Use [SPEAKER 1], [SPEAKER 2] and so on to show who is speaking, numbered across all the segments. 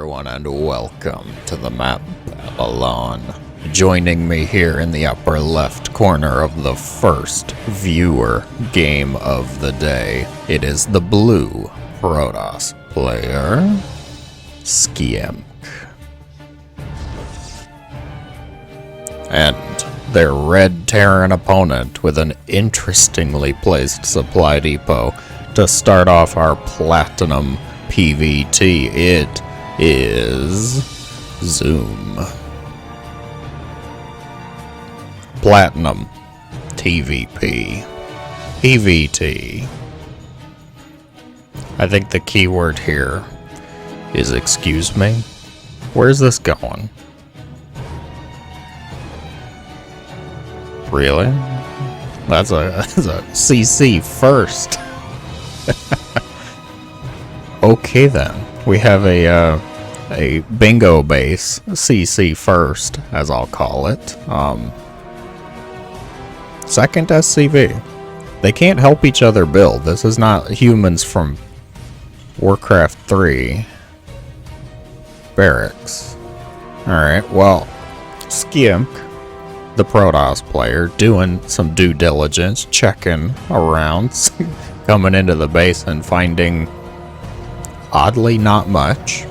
[SPEAKER 1] everyone, and welcome to the map Babylon. Joining me here in the upper left corner of the first viewer game of the day, it is the blue Protoss player, SC2. And their red Terran opponent with an interestingly placed supply depot to start off our Platinum PvT. It is Zoom. Platinum TVP. PvT. I think the keyword here is excuse me. Where's this going? Really? That's a CC first. Okay then, we have a bingo base, CC first, as I'll call it. Second SCV. They can't help each other build. This is not humans from Warcraft 3 barracks. Alright, well, SC2, the Protoss player, doing some due diligence, checking around, coming into the base and finding oddly not much,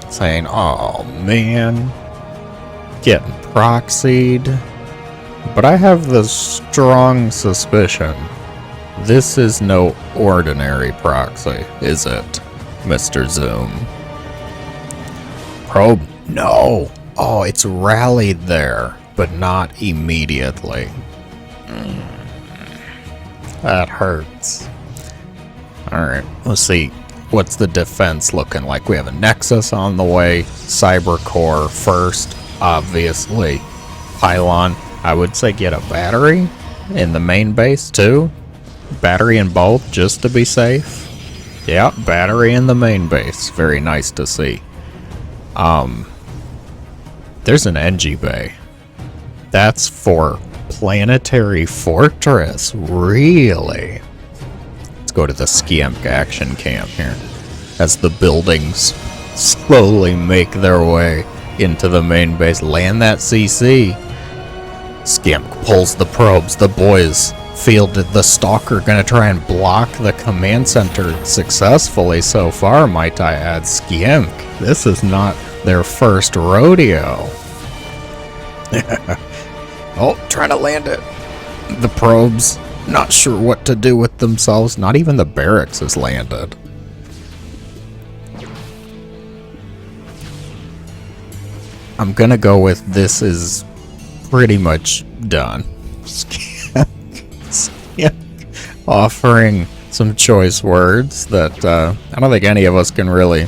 [SPEAKER 1] saying, oh man, getting proxied. But I have the strong suspicion this is no ordinary proxy, is it, Mr. Zoom? Probe? No. Oh, it's rallied there, but not immediately. That hurts. Alright, let's see. What's the defense looking like? We have a Nexus on the way. Cyber Core first, obviously. Pylon. I would say get a battery in the main base too. Battery in both just to be safe. Yeah, battery in the main base. Very nice to see. There's an NG bay. That's for Planetary Fortress. Really? Let's go to the SC2 action camp here as the buildings slowly make their way into the main base. Land that CC. SC2 pulls the probes. The boys fielded the Stalker, gonna try and block the command center successfully so far, might I add. SC2, this is not their first rodeo. Oh, trying to land it. The probes not sure what to do with themselves. Not even the barracks has landed. I'm gonna go with this is pretty much done. Offering some choice words that I don't think any of us can really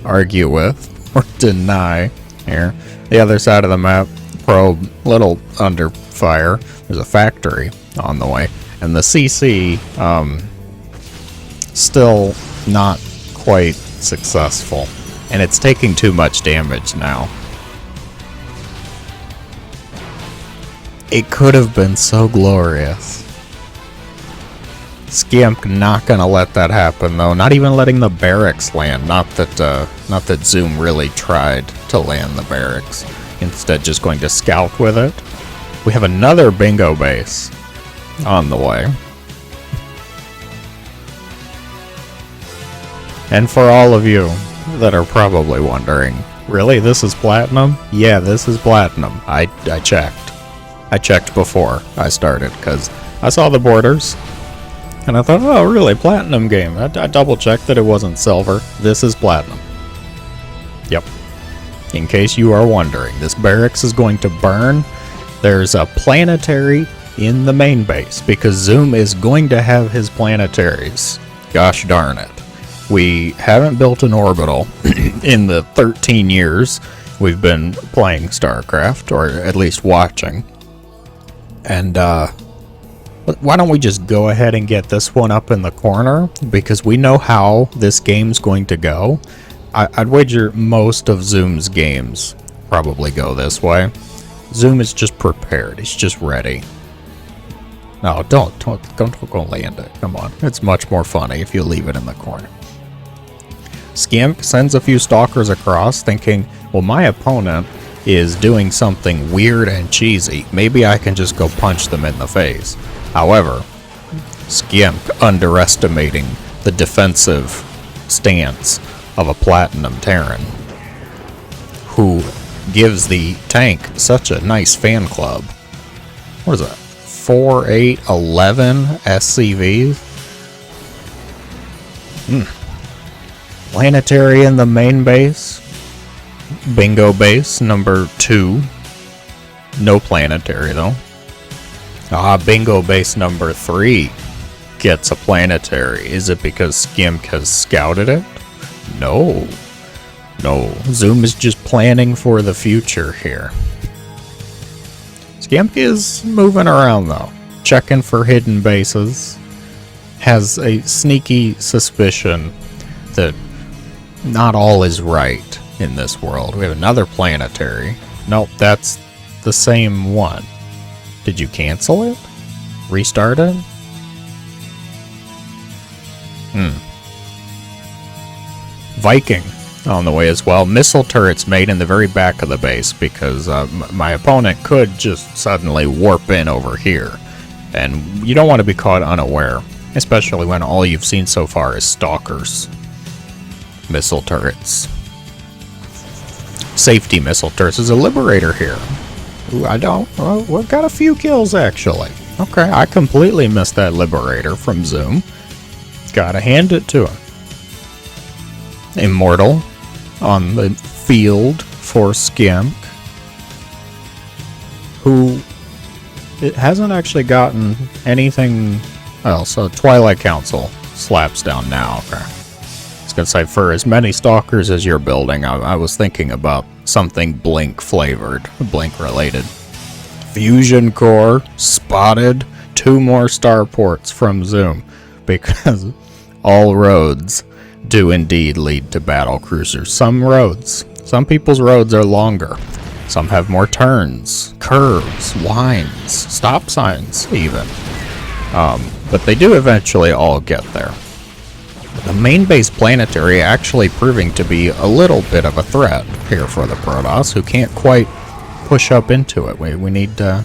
[SPEAKER 1] argue with or deny here. The other side of the map, probe, little under fire. There's a factory on the way. And the CC, still not quite successful. And it's taking too much damage now. It could have been so glorious. SC2 not gonna let that happen though. Not even letting the barracks land. Not that Zoom really tried to land the barracks. Instead, just going to scout with it. We have another bingo base on the way. And for all of you that are probably wondering, really, this is Platinum? Yeah, this is Platinum. I checked. I checked before I started, because I saw the borders, and I thought, oh, really, Platinum game. I double-checked that it wasn't Silver. This is Platinum. Yep. In case you are wondering, this barracks is going to burn. There's a planetary in the main base, because Zoom is going to have his planetaries. Gosh darn it. We haven't built an orbital in the 13 years we've been playing StarCraft, or at least watching. And why don't we just go ahead and get this one up in the corner, because we know how this game's going to go. I'd wager most of Zoom's games probably go this way. Zoom is just prepared. He's just ready. No, don't go land it. Come on. It's much more funny if you leave it in the corner. Skimp sends a few stalkers across, thinking, well, my opponent is doing something weird and cheesy. Maybe I can just go punch them in the face. However, Skimp underestimating the defensive stance of a Platinum Terran, who gives the tank such a nice fan club. What is that? 4, 8, 11 SCVs? Planetary in the main base. Bingo base number 2. No planetary though. Bingo base number 3 gets a planetary. Is it because Skimp has scouted it? No. No. Zoom is just planning for the future here. Skimp is moving around though, checking for hidden bases. Has a sneaky suspicion that not all is right in this world. We have another planetary. Nope, that's the same one. Did you cancel it? Restart it? Viking on the way as well. Missile turrets made in the very back of the base because my opponent could just suddenly warp in over here. And you don't want to be caught unaware, especially when all you've seen so far is stalkers. Missile turrets. Safety missile turrets. Is a liberator here. Ooh, well, we've got a few kills actually. Okay, I completely missed that liberator from Zoom. Gotta hand it to him. Immortal on the field for Skimp, who it hasn't actually gotten anything else. So Twilight Council slaps down now. Okay. I was gonna say, for as many stalkers as you're building, I was thinking about something Blink flavored, Blink related. Fusion core spotted. 2 more starports from Zoom, because all roads do indeed lead to battlecruisers. Some people's roads are longer. Some have more turns, curves, lines, stop signs even. But they do eventually all get there. The main base planetary actually proving to be a little bit of a threat here for the Protoss, who can't quite push up into it. We need a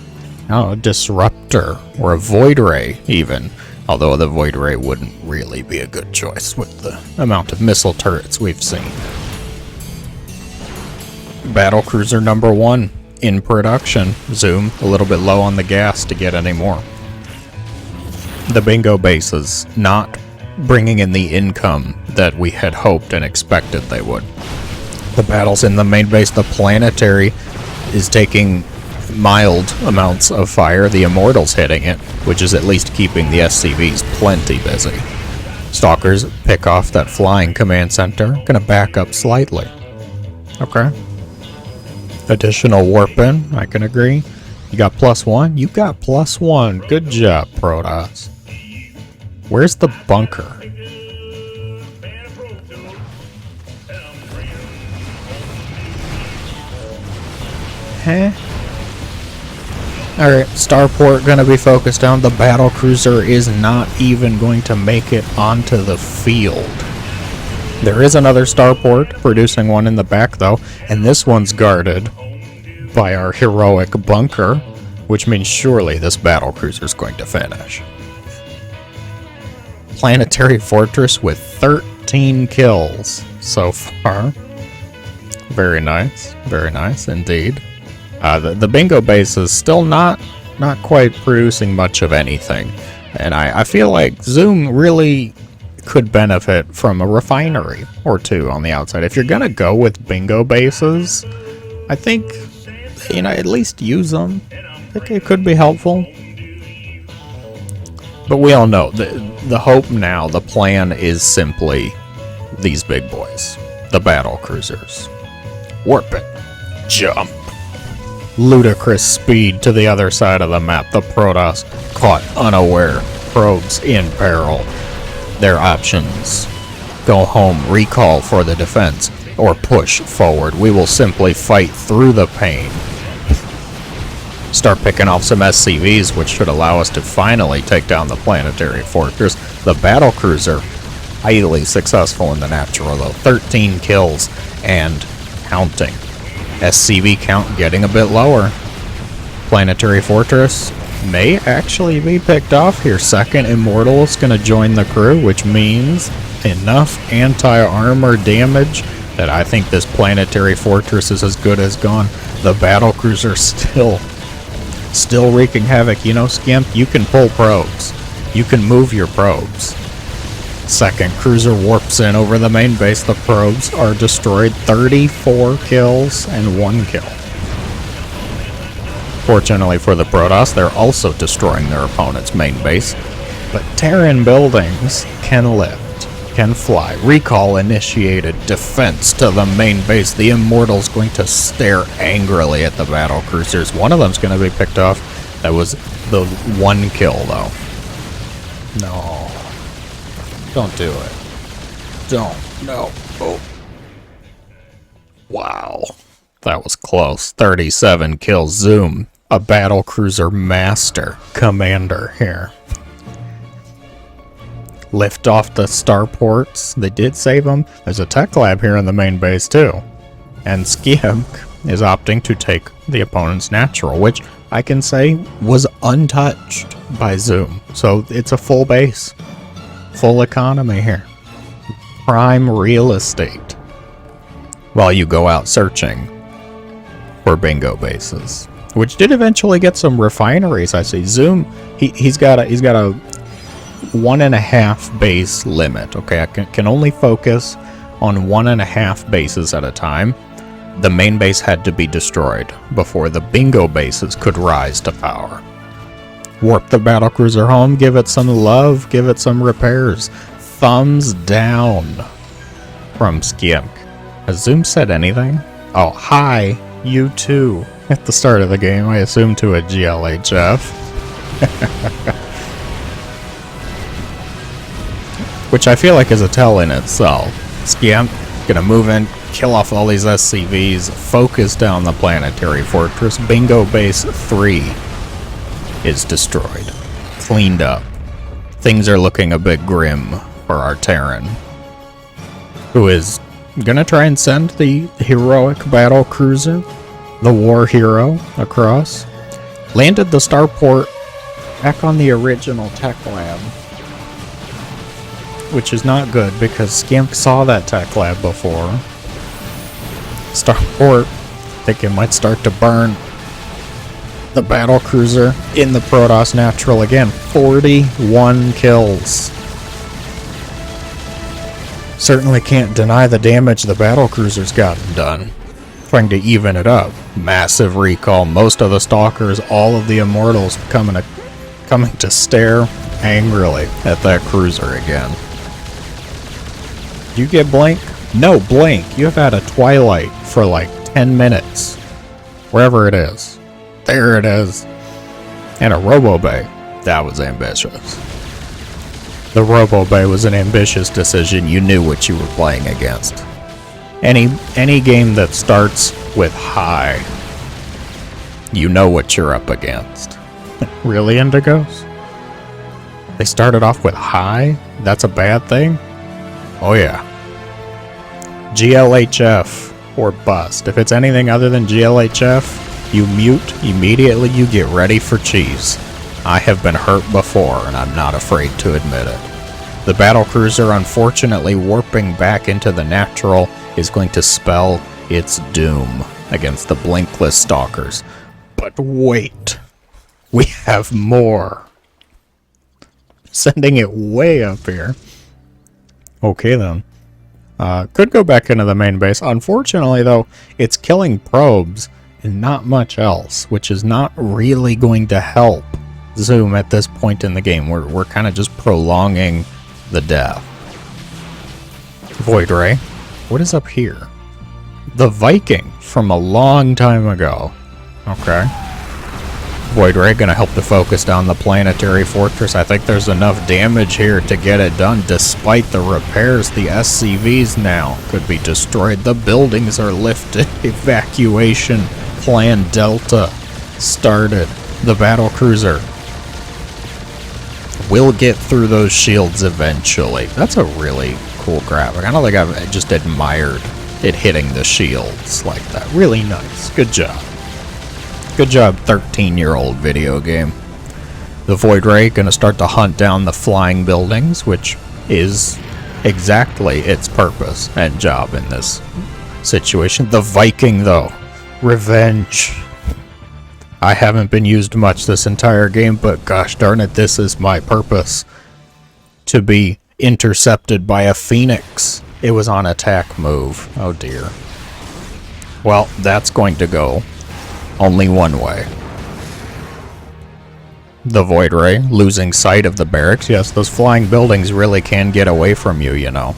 [SPEAKER 1] disruptor or a void ray even. Although the void ray wouldn't really be a good choice with the amount of missile turrets we've seen. Battlecruiser number 1 in production. Zoom a little bit low on the gas to get any more. The bingo bases not bringing in the income that we had hoped and expected they would. The battles in the main base, the planetary is taking mild amounts of fire. The Immortal's hitting it, which is at least keeping the SCVs plenty busy. Stalkers pick off that flying command center. Gonna back up slightly. Okay. Additional warp in, I can agree. You got +1? You got +1. Good job, Protoss. Where's the bunker? Huh? Alright, starport gonna be focused on. The battlecruiser is not even going to make it onto the field. There is another starport, producing one in the back though, and this one's guarded by our heroic bunker, which means surely this battlecruiser is going to finish. Planetary Fortress with 13 kills so far. Very nice indeed. The bingo base is still not quite producing much of anything, and I feel like Zoom really could benefit from a refinery or 2 on the outside. If you're gonna go with bingo bases, I think, at least use them. I think it could be helpful. But we all know the hope now, the plan is simply these big boys, the battle cruisers. Warp it, jump. Ludicrous speed to the other side of the map. The Protoss caught unaware. Probes in peril. Their options: go home, recall for the defense, or push forward. We will simply fight through the pain. Start picking off some SCVs, which should allow us to finally take down the planetary fortress. The battlecruiser highly successful in the natural, though. 13 kills and counting. SCV count getting a bit lower. Planetary Fortress may actually be picked off here. Second Immortal is going to join the crew, which means enough anti-armor damage that I think this Planetary Fortress is as good as gone. The Battlecruiser still wreaking havoc. You know, Skimp, you can pull probes. You can move your probes. Second cruiser warps in over the main base. The probes are destroyed. 34 kills and 1 kill. Fortunately for the Protoss, they're also destroying their opponent's main base. But Terran buildings can lift, can fly. Recall initiated defense to the main base. The Immortal's going to stare angrily at the Battlecruisers. One of them's going to be picked off. That was the 1 kill, though. No. Don't do it. Don't. No. Oh. Wow. That was close. 37 kills. Zoom. A Battlecruiser master commander here. Lift off the starports. They did save them. There's a tech lab here in the main base too. And Skimp is opting to take the opponent's natural, which I can say was untouched by Zoom. So it's a full base. Full economy here. Prime real estate. While you go out searching for bingo bases. Which did eventually get some refineries, I see. Zoom, he's got a 1.5 base limit. Okay, I can only focus on 1.5 bases at a time. The main base had to be destroyed before the bingo bases could rise to power. Warp the Battlecruiser home, give it some love, give it some repairs. Thumbs down from Skimp. Has Zoom said anything? Oh, hi, you too. At the start of the game, I assume to a GLHF. Which I feel like is a tell in itself. Skimp gonna move in, kill off all these SCVs, focus down the Planetary Fortress. Bingo Base 3 is destroyed. Cleaned up. Things are looking a bit grim for our Terran, who is gonna try and send the heroic Battlecruiser, the war hero, across. Landed the starport back on the original tech lab, which is not good because Skimp saw that tech lab before. Starport, I think it might start to burn. The Battlecruiser in the Protoss natural again. 41 kills. Certainly can't deny the damage the Battlecruiser's gotten done. Trying to even it up. Massive recall. Most of the Stalkers, all of the Immortals coming to stare angrily at that cruiser again. Did you get Blink? No, Blink. You have had a Twilight for like 10 minutes. Wherever it is. There it is. And a Robo-Bay. That was ambitious. The Robo-Bay was an ambitious decision. You knew what you were playing against. Any game that starts with high, you know what you're up against. Really, Indigos? They started off with high? That's a bad thing? Oh yeah. GLHF or bust. If it's anything other than GLHF, you mute immediately, you get ready for cheese. I have been hurt before, and I'm not afraid to admit it. The Battlecruiser, unfortunately, warping back into the natural is going to spell its doom against the Blinkless Stalkers. But wait, we have more. Sending it way up here. Okay then. Could go back into the main base. Unfortunately, though, it's killing probes and not much else, which is not really going to help Zoom at this point in the game. We're kind of just prolonging the death. Void Ray. What is up here? The Viking from a long time ago. Okay. Void Ray gonna help to focus down the Planetary Fortress. I think there's enough damage here to get it done. Despite the repairs, the SCVs now could be destroyed. The buildings are lifted. Evacuation Plan Delta started. The Battlecruiser We'll get through those shields eventually. That's a really cool graphic. I don't think I've just admired it hitting the shields like that. Really nice. Good job. Good job, 13-year-old video game. The Void Ray gonna start to hunt down the flying buildings, which is exactly its purpose and job in this situation. The Viking, though. Revenge. I haven't been used much this entire game, but gosh darn it, this is my purpose. To be intercepted by a Phoenix. It was on attack move. Oh dear. Well, that's going to go only one way. The Void Ray, losing sight of the barracks. Yes, those flying buildings really can get away from you, you know.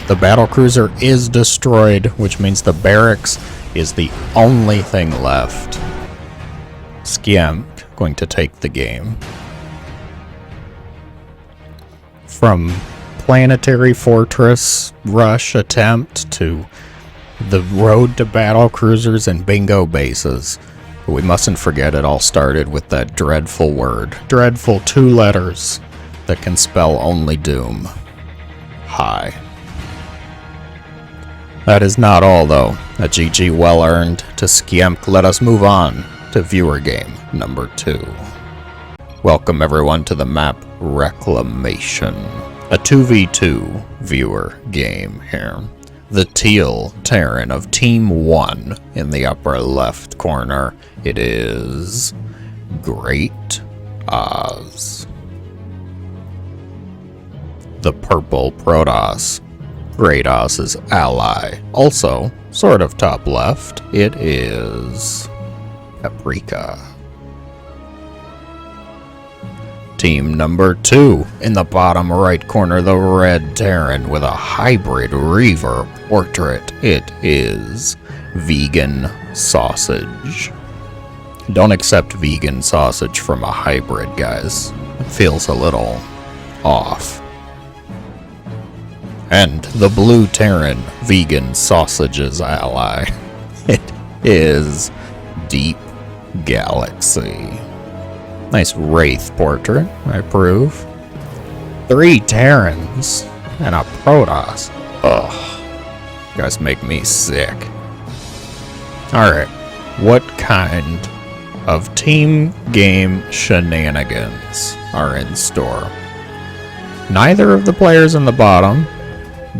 [SPEAKER 1] The Battlecruiser is destroyed, which means the barracks is the only thing left. Scam going to take the game. From Planetary Fortress rush attempt to the road to Battlecruisers and bingo bases. But we mustn't forget it all started with that dreadful word. Dreadful 2 letters that can spell only doom. Hi. That is not all, though. A GG well earned to Skiemp. Let us move on to viewer game number 2. Welcome everyone to the map Reclamation. A 2v2 viewer game here. The Teal Terran of Team 1 in the upper left corner. It is Great Oz. The Purple Protoss, Great Oz's ally. Also, sort of top left, it is Paprika. Team number 2, in the bottom right corner, the Red Terran with a hybrid Reaver portrait. It is Vegan Sausage. Don't accept vegan sausage from a hybrid, guys. It feels a little off. And the Blue Terran, Vegan Sausage's ally. It is Deep Galaxy. Nice Wraith portrait, I approve. 3 Terrans and a Protoss. Ugh. You guys make me sick. Alright, what kind of team game shenanigans are in store? Neither of the players in the bottom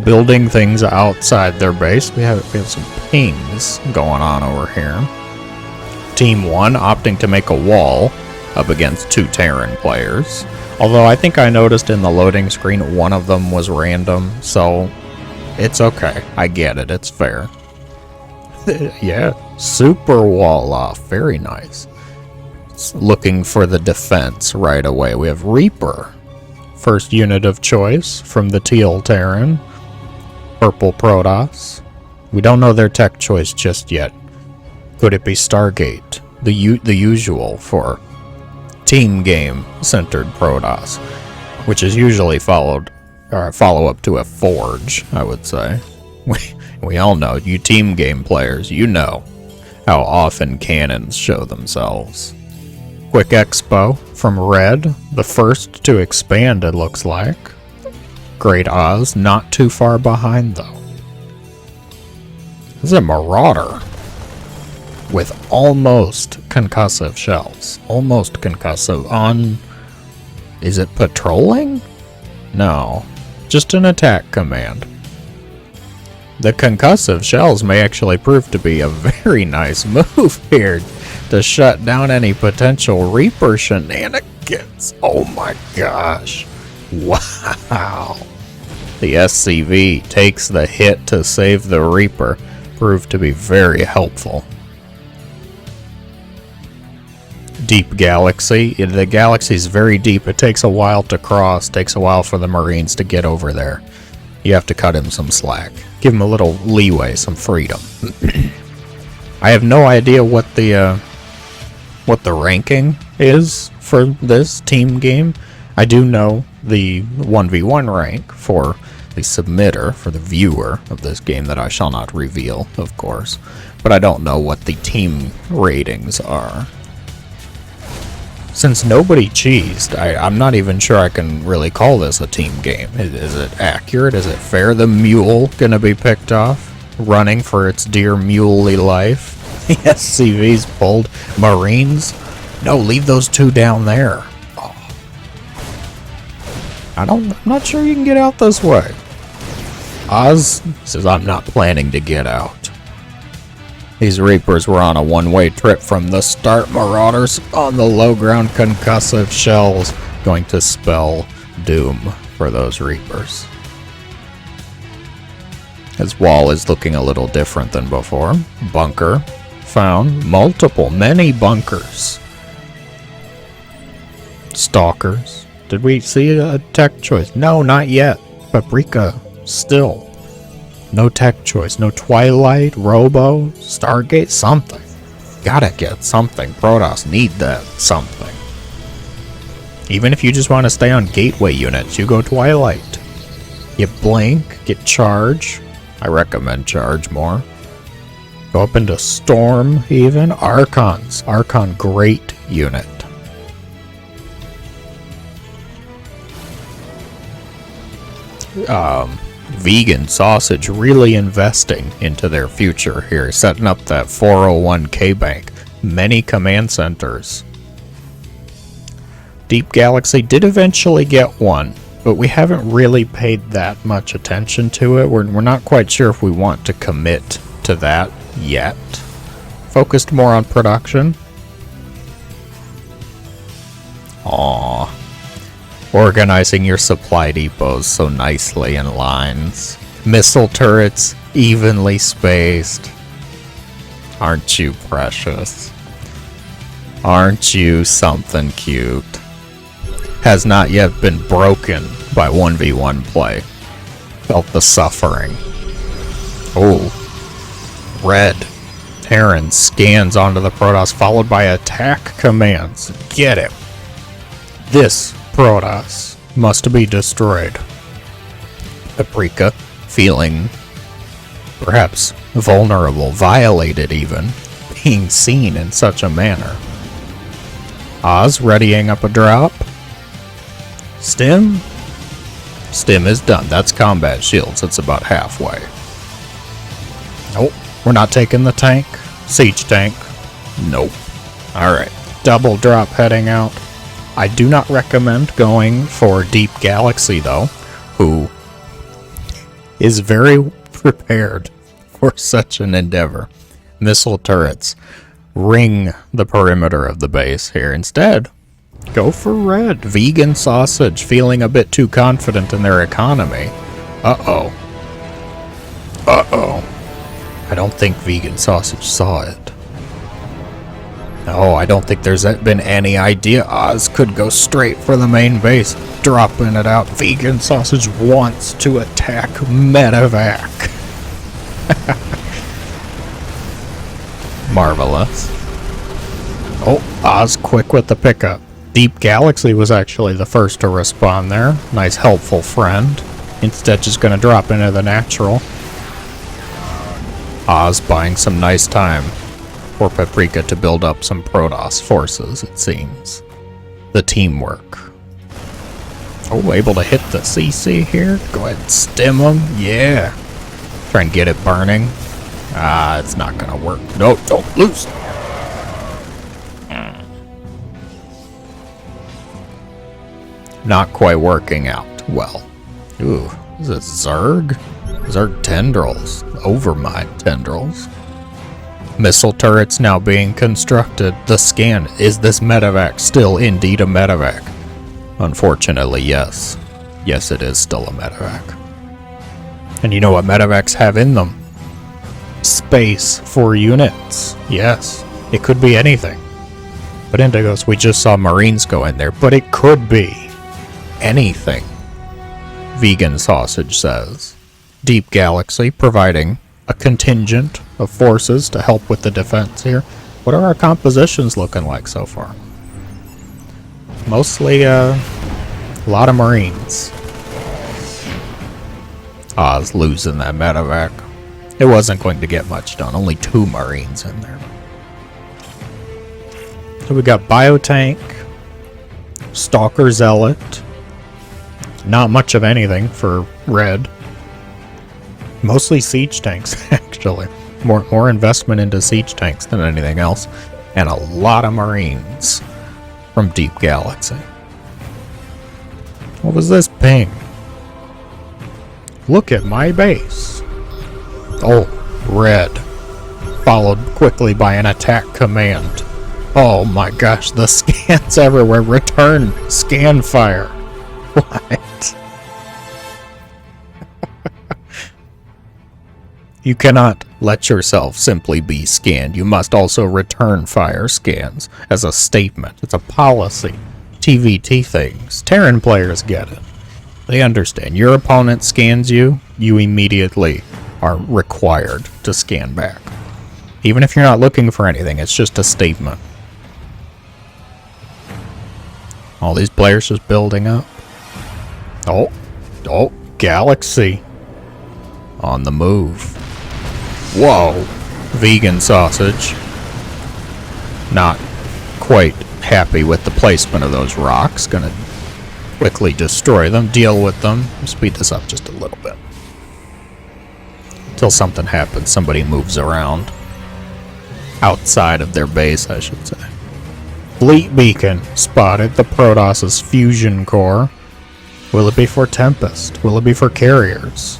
[SPEAKER 1] building things outside their base. We have some pings going on over here. Team 1 opting to make a wall up against 2 Terran players. Although I think I noticed in the loading screen one of them was random, so it's okay. I get it, it's fair. Yeah, super wall off, very nice. Looking for the defense right away. We have Reaper, first unit of choice from the Teal Terran. Purple Protoss. We don't know their tech choice just yet. Could it be Stargate? The usual for team game centered Protoss, which is usually follow up to a Forge, I would say. We all know, you team game players, you know how often cannons show themselves. Quick expo from Red, the first to expand, it looks like. Great Oz, not too far behind though. This is a Marauder with almost concussive shells. Almost concussive on... Is it patrolling? No. Just an attack command. The concussive shells may actually prove to be a very nice move here to shut down any potential Reaper shenanigans. Oh my gosh. Wow. The SCV takes the hit to save the Reaper. Proved to be very helpful. Deep Galaxy. The galaxy's very deep. It takes a while to cross. Takes a while for the Marines to get over there. You have to cut him some slack. Give him a little leeway, some freedom. I have no idea what the ranking is for this team game. I do know the 1v1 rank for the submitter, for the viewer of this game that I shall not reveal, of course. But I don't know what the team ratings are. Since nobody cheesed, I'm not even sure I can really call this a team game. Is it accurate? Is it fair? The mule gonna be picked off, running for its dear muley life. The SCV's pulled. Marines? No, leave those two down there. Oh. I'm not sure you can get out this way. Oz says, I'm not planning to get out. These Reapers were on a one-way trip from the start. Marauders on the low ground, concussive shells going to spell doom for those Reapers. His wall is looking a little different than before. Bunker found. Many bunkers. Stalkers. Did we see a tech choice? No, not yet. Paprika, still. No tech choice. No Twilight, Robo, Stargate, something. Gotta get something. Protoss need that something. Even if you just want to stay on gateway units, you go Twilight. You blink, get charge. I recommend charge more. Go up into Storm even. Archons. Archon, great unit. Vegan Sausage really investing into their future here, setting up that 401k bank. Many command centers. Deep Galaxy did eventually get one, but we haven't really paid that much attention to it. We're not quite sure if we want to commit to that yet. Focused more on production. Aww. Organizing your supply depots so nicely in lines. Missile turrets evenly spaced. Aren't you precious? Aren't you something cute? Has not yet been broken by 1v1 play. Felt the suffering. Oh. Red. Terran scans onto the Protoss, followed by attack commands. Get it. This Protoss must be destroyed. Paprika, feeling perhaps vulnerable, violated even, being seen in such a manner. Oz readying up a drop. Stim? Stim is done. That's combat shields. It's about halfway. Nope. We're not taking the tank. Siege tank. Nope. Alright. Double drop heading out. I do not recommend going for Deep Galaxy, though, who is very prepared for such an endeavor. Missile turrets ring the perimeter of the base here. Instead, go for Red. Vegan Sausage feeling a bit too confident in their economy. Uh-oh. Uh-oh. I don't think Vegan Sausage saw it. No, I don't think there's been any idea Oz could go straight for the main base, dropping it out. Vegan Sausage wants to attack Medevac. Marvelous. Oh, Oz quick with the pickup. Deep Galaxy was actually the first to respond there. Nice helpful friend. Instead just gonna drop into the natural. Oz buying some nice time for Paprika to build up some Protoss forces, it seems. The teamwork. Oh, able to hit the CC here? Go ahead and stim them. Yeah. Try and get it burning. Ah, it's not gonna work. No, don't lose. Not quite working out well. Ooh, is it Zerg? Zerg tendrils. Overmind tendrils. Missile turrets now being constructed. The scan. Is this Medevac still indeed a Medevac? Unfortunately, yes. Yes, it is still a Medevac. And you know what Medevacs have in them? Space for units. Yes, it could be anything. But Indigos, we just saw Marines go in there, but it could be anything. Vegan Sausage says. Deep Galaxy providing a contingent of forces to help with the defense here. What are our compositions looking like so far? Mostly a lot of Marines. Oz losing that Medevac. It wasn't going to get much done. Only 2 Marines in there. So we got Biotank, Stalker Zealot. Not much of anything for red. Mostly siege tanks, actually. More investment into siege tanks than anything else. And a lot of Marines from Deep Galaxy. What was this ping? Look at my base. Oh, red. Followed quickly by an attack command. Oh my gosh, the scans everywhere. Return scan fire. What? You cannot let yourself simply be scanned. You must also return fire scans as a statement. It's a policy. TVT things. Terran players get it. They understand. Your opponent scans you, you immediately are required to scan back. Even if you're not looking for anything, it's just a statement. All these players just building up. Oh, Galaxy. On the move. Whoa. Vegan sausage. Not quite happy with the placement of those rocks. Gonna quickly destroy them, deal with them. Speed this up just a little bit. Until something happens, somebody moves around. Outside of their base, I should say. Fleet beacon spotted. The Protoss's fusion core. Will it be for Tempest? Will it be for carriers?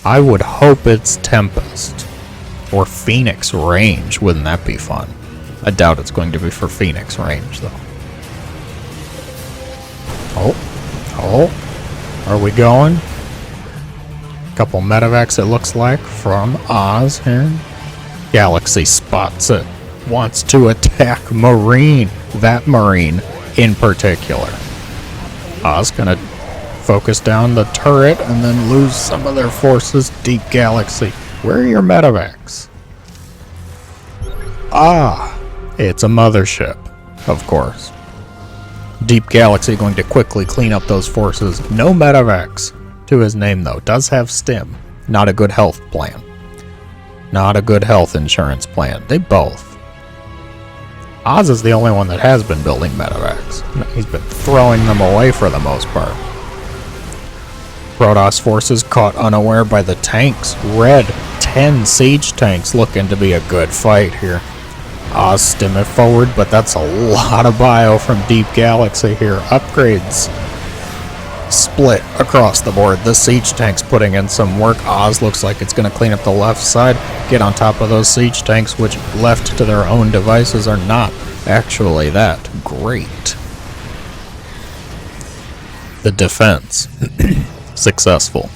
[SPEAKER 1] I would hope it's Tempest. Or Phoenix range. Wouldn't that be fun? I doubt it's going to be for Phoenix range, though. Oh. Are we going? Couple medevacs, it looks like, from Oz here. Galaxy spots it. Wants to attack Marine. That Marine in particular. Oz gonna focus down the turret and then lose some of their forces. Deep Galaxy. Where are your medevacs? Ah, it's a mothership, of course. Deep Galaxy going to quickly clean up those forces. No medevacs to his name, though. Does have stim. Not a good health plan. Not a good health insurance plan. They both. Oz is the only one that has been building medevacs. He's been throwing them away for the most part. Protoss forces caught unaware by the tanks. Red, 10 siege tanks, looking to be a good fight here. Oz stim it forward, but that's a lot of bio from Deep Galaxy here. Upgrades split across the board. The siege tank's putting in some work. Oz looks like it's going to clean up the left side, get on top of those siege tanks, which left to their own devices are not actually that great. The defense. Successful.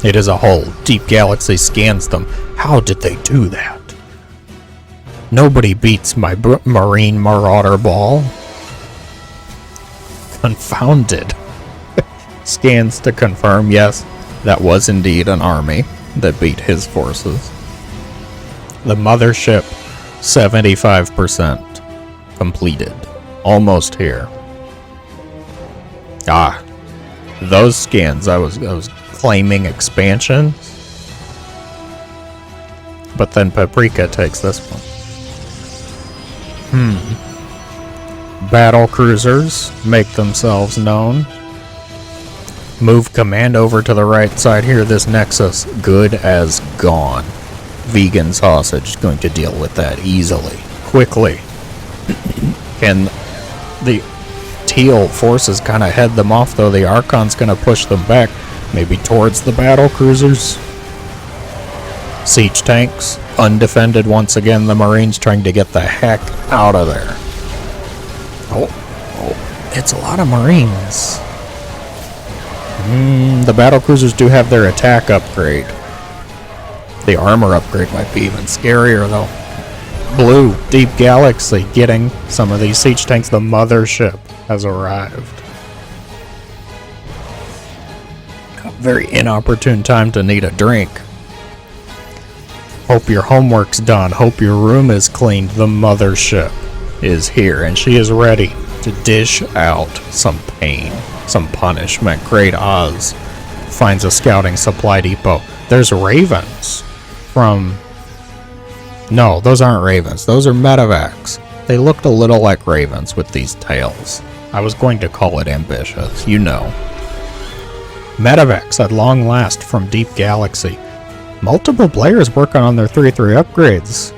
[SPEAKER 1] It is a hole. Deep Galaxy scans them. How did they do that? Nobody beats my Marine Marauder ball. Confounded. Scans to confirm, yes, that was indeed an army that beat his forces. The mothership, 75% completed. Almost here. Ah, those scans, I was claiming expansion. But then Paprika takes this one. Battlecruisers make themselves known. Move command over to the right side here. This Nexus, good as gone. Vegan sausage going to deal with that easily, quickly. Can the teal forces kind of head them off, though? The Archon's going to push them back, maybe towards the battlecruisers. Siege tanks, undefended once again. The Marines trying to get the heck out of there. Oh, it's a lot of Marines. The battlecruisers do have their attack upgrade. The armor upgrade might be even scarier, though. Blue, Deep Galaxy, getting some of these siege tanks. The mothership has arrived. A very inopportune time to need a drink. Hope your homework's done. Hope your room is cleaned. The mothership is here, and she is ready to dish out some pain, some punishment. Great Oz finds a scouting supply depot. There's ravens from... No, those aren't ravens. Those are medevacs. They looked a little like ravens with these tails. I was going to call it ambitious, you know. Medevacs at long last from Deep Galaxy. Multiple players working on their 3-3 upgrades.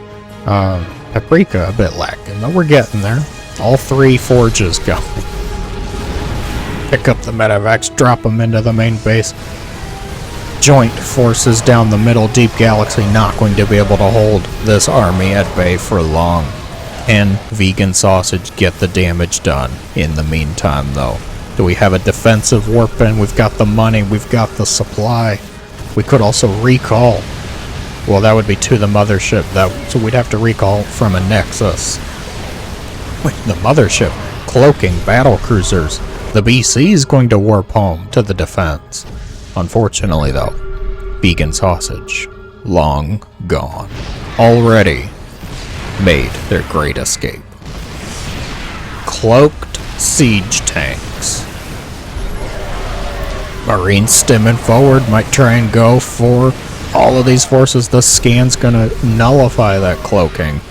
[SPEAKER 1] Paprika a bit lacking, but we're getting there. All 3 forges go. Pick up the medevacs, drop them into the main base. Joint forces down the middle. Deep Galaxy not going to be able to hold this army at bay for long. Can Vegan Sausage get the damage done in the meantime, though? Do we have a defensive warp in? We've got the money, we've got the supply. We could also recall. Well, that would be to the mothership, so we'd have to recall from a Nexus. Wait, the mothership cloaking battle cruisers. The BC is going to warp home to the defense. Unfortunately, though, Vegan Sausage, long gone. Already made their great escape. Cloaked siege tanks. Marines stemming forward, might try and go for all of these forces. The scan's gonna nullify that cloaking,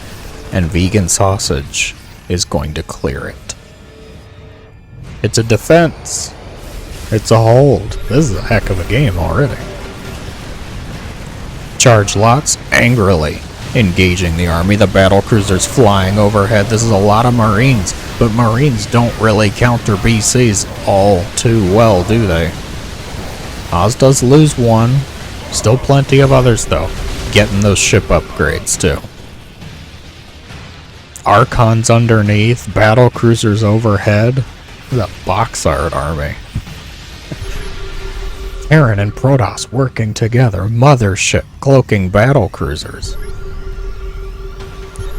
[SPEAKER 1] and Vegan Sausage is going to clear it. It's a defense. It's a hold. This is a heck of a game already. Charge lots angrily engaging the army. The battle cruisers flying overhead. This is a lot of Marines, but Marines don't really counter BCs all too well, do they? Oz does lose one. Still plenty of others, though. Getting those ship upgrades, too. Archons underneath. Battle cruisers overhead. The box art army. Terran and Protoss working together. Mothership cloaking battle cruisers.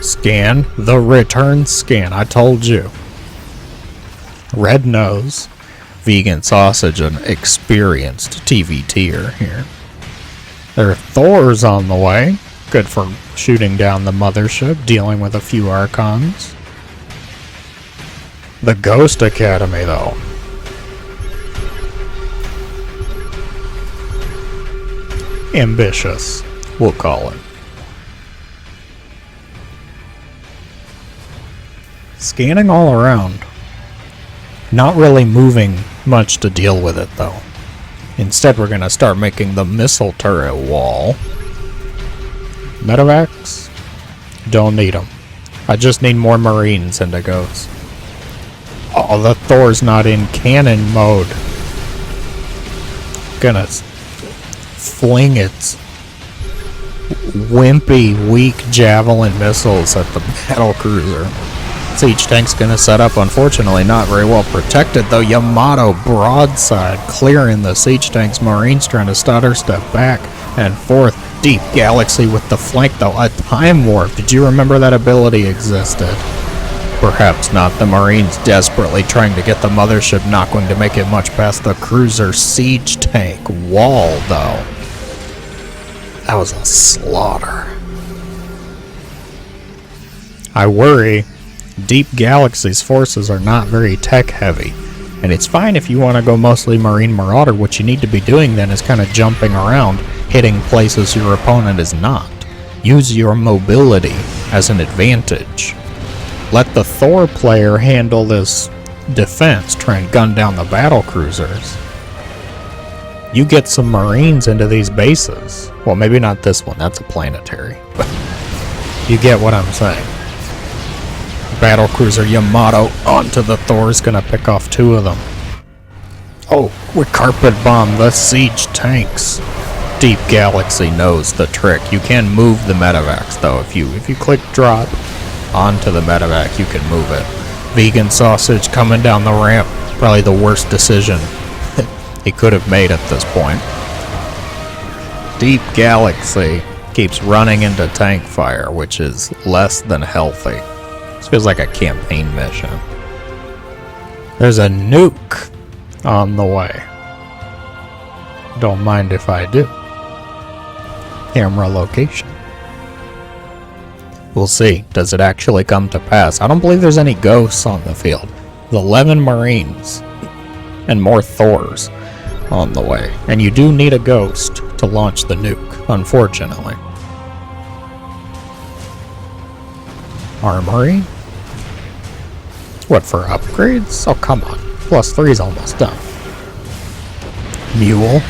[SPEAKER 1] Scan. The return scan. I told you. Red nose. Vegan Sausage, an experienced TVTer here. There are Thors on the way. Good for shooting down the mothership, dealing with a few Archons. The Ghost Academy, though. Ambitious, we'll call it. Scanning all around. Not really moving much to deal with it, though. Instead, we're going to start making the missile turret wall. Medevacs? Don't need them. I just need more Marines, Indigos. Oh, the Thor's not in cannon mode. Gonna fling its wimpy, weak javelin missiles at the battle cruiser. Siege tank's gonna set up, unfortunately not very well protected, though. Yamato broadside clearing the siege tanks. Marines trying to stutter step back and forth. Deep Galaxy with the flank, though. A time warp. Did you remember that ability existed? Perhaps not. The Marines desperately trying to get the mothership, not going to make it much past the cruiser siege tank wall, though. That was a slaughter. I worry Deep Galaxy's forces are not very tech heavy, and it's fine if you want to go mostly Marine Marauder. What you need to be doing then is kind of jumping around, hitting places your opponent is not. Use your mobility as an advantage. Let the Thor player handle this defense, try and gun down the battle cruisers. You get some Marines into these bases. Well, maybe not this one, that's a planetary. But you get what I'm saying. Battlecruiser Yamato onto the Thor's gonna pick off 2 of them. Oh, we carpet bomb the siege tanks. Deep Galaxy knows the trick. You can move the medevacs, though. If you click drop onto the medevac, you can move it. Vegan Sausage coming down the ramp. Probably the worst decision he could have made at this point. Deep Galaxy keeps running into tank fire, which is less than healthy. This feels like a campaign mission. There's a nuke on the way. Don't mind if I do. Camera location. We'll see. Does it actually come to pass? I don't believe there's any ghosts on the field. The 11 Marines and more Thors on the way. And you do need a ghost to launch the nuke, unfortunately. Armory? What, for upgrades? Oh, come on. +3's almost done. Mule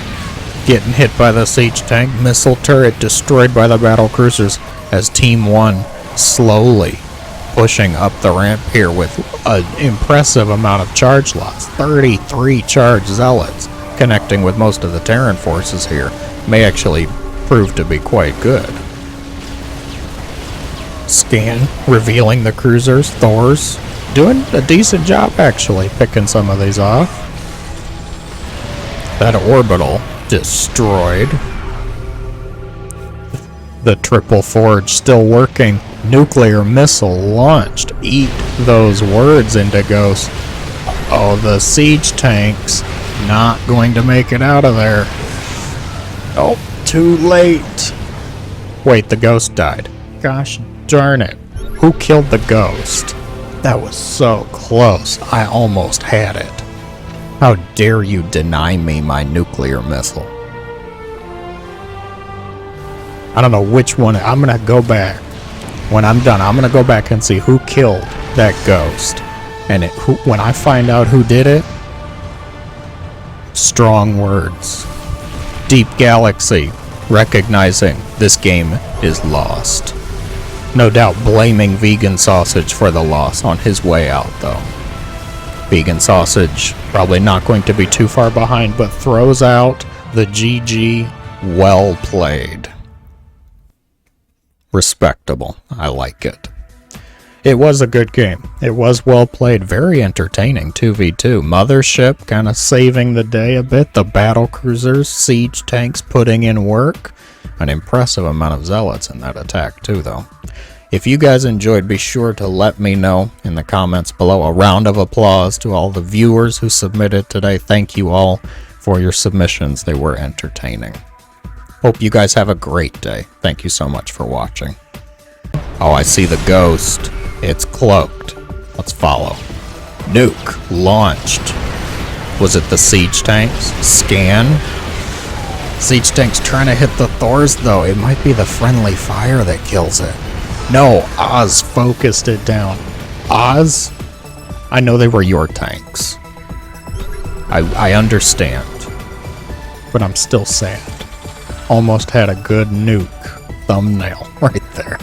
[SPEAKER 1] getting hit by the siege tank. Missile turret destroyed by the battle cruisers as Team 1 slowly pushing up the ramp here with an impressive amount of charge loss. 33 charge zealots connecting with most of the Terran forces here. May actually prove to be quite good. Scan revealing the cruisers. Thor's doing a decent job actually, picking some of these off. That orbital destroyed. The triple forge still working. Nuclear missile launched. Eat those words, Indigos. Oh, the siege tanks not going to make it out of there. Oh, too late. Wait, the ghost died. Gosh darn it. Who killed the ghost? That was so close. I almost had it. How dare you deny me my nuclear missile? I don't know which one. I'm gonna go back. When I'm done, I'm gonna go back and see who killed that ghost. And when I find out who did it, strong words. Deep Galaxy recognizing this game is lost. No doubt blaming Vegan Sausage for the loss on his way out, though. Vegan Sausage probably not going to be too far behind, but throws out the GG. Well played. Respectable. I like it. It was a good game. It was well played. Very entertaining. 2v2. Mothership kind of saving the day a bit. The battle cruisers, siege tanks putting in work. An impressive amount of zealots in that attack too, though. If you guys enjoyed, be sure to let me know in the comments below. A round of applause to all the viewers who submitted today. Thank you all for your submissions. They were entertaining. Hope you guys have a great day. Thank you so much for watching. Oh, I see the ghost. It's cloaked. Let's follow. Nuke launched. Was it the siege tanks? Scan. Siege tanks trying to hit the Thors, though. It might be the friendly fire that kills it. No, Oz focused it down. Oz? I know they were your tanks. I understand. But I'm still sad. Almost had a good nuke thumbnail right there.